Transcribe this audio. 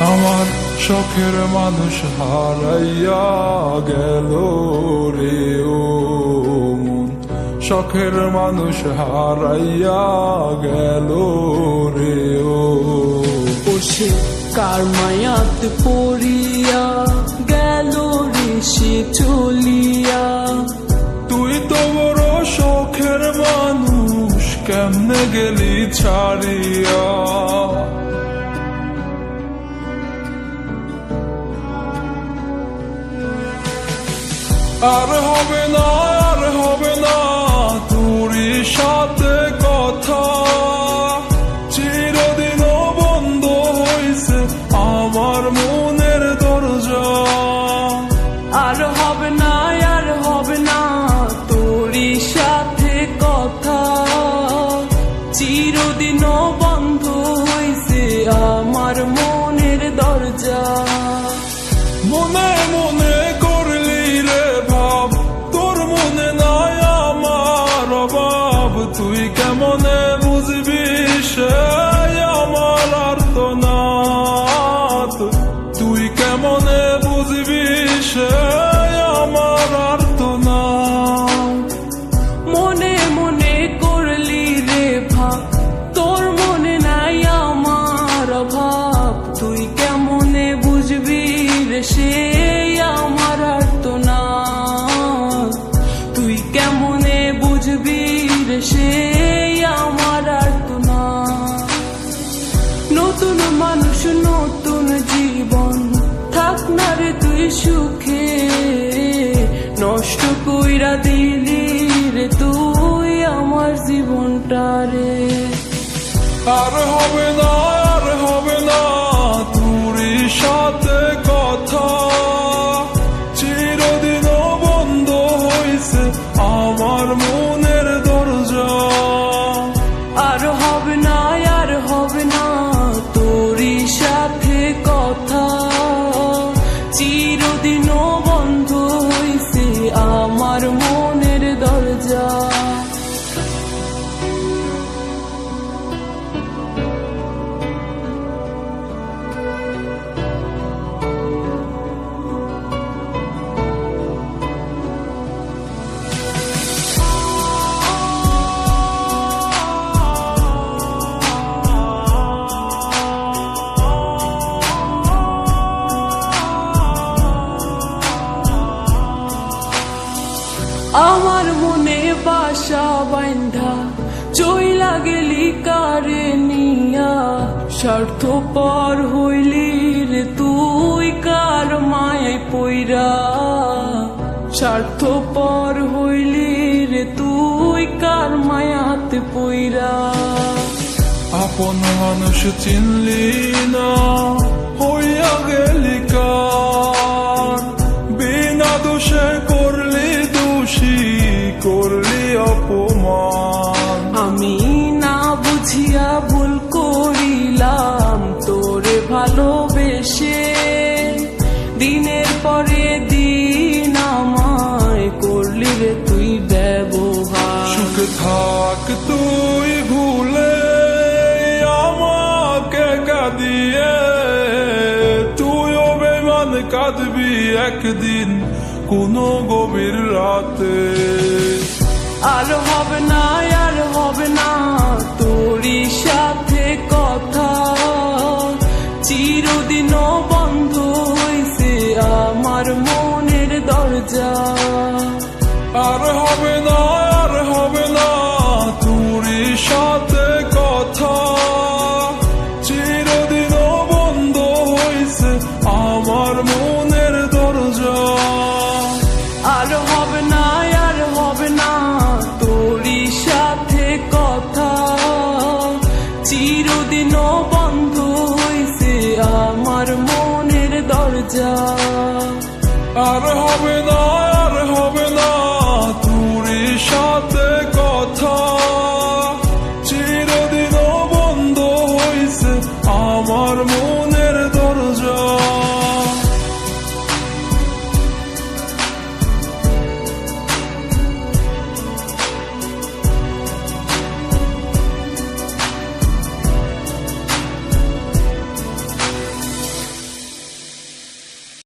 আমার শখের মানুষ হারাইয়া গেল রে ও মন, শখের মানুষ হারাইয়া গেল রে ও। সে কার মায়াত পড়িয়া গেল রে সে চলিয়া। তুই তো বড় শখের মানুষ, কেমনে গেলি ছাড়িয়া। আর হবে না, আর হবে না তোরই সাথে কথা, চিরদিনও বন্ধ হইছে আমার মনের দরজা। আর হবে না, আর হবে না তোরই সাথে কথা, চিরদিনও বন্ধ হইছে আমার মনের দরজা। মনে মনে করলি রে ভাব, তোর মনে নাই আমার অভাব। তুই কেমনে বুঝবি সে আমার আর্তনাদ, তুই কেমনে বুঝবি সে আমার আর্তনাদ। মনে মনে করলি রে ভাব, তোর মনে নাই আমার অভাব। তুই কেমনে বুঝবি রে সে আমার আর্তনাদ, তুই কেমনে বুঝবি রে সে আমার আর্তনাদ। নতুন মানুষ নতুন জীবন, থাক না রে তুই সুখে, নষ্ট কইরা দিলি রে তুই আমার জীবনটা রে। আর হবে না, আর হবে না তোরই সাথে কথা, চিরদিনও বন্ধ হইছে আমার মনের দরজা। আর হবে না, আর হবে না তোরই সাথে কথা, চিরদিনও বন্ধ হইছে আমার মনের দরজা। আমার মনে বাসা বাইন্ধা চইলা গেলি কারে নিয়া, স্বার্থপর হইলি রে তুই কার মায়ায় পইরা। স্বার্থপর হইলি রে তুই কার মায়াতে পইরা। আপন মানুষ চিনলি না, হইয়া গেলি কার, বিনা দোষে করলি দোষী, করলি অপমান। আমি না বুঝিয়া ভুল করিলাম তোরে ভালোবেসে, দিনের পরে দিন আমায় করলি রে তুই ব্যবহার। সুখে থাক তুই ভুলে আমাকে কাঁদিয়ে, তুইও বেমান কাঁদবি একদিন কোনো গভীর রাতে। আর হবে না, আর হবে না তোরই সাথে কথা, চিরদিনও বন্ধ হইছে আমার মনের দরজা। আর হবে না, আর হবে না তোরই সাথে কথা, চিরদিনও বন্ধ হইছে আমার মনের দরজা। আর হবে না, আর হবে না তোরই সাথে কথা, চিরদিনও বন্ধ হইছে আমার মনের দরজা। আর হবে না।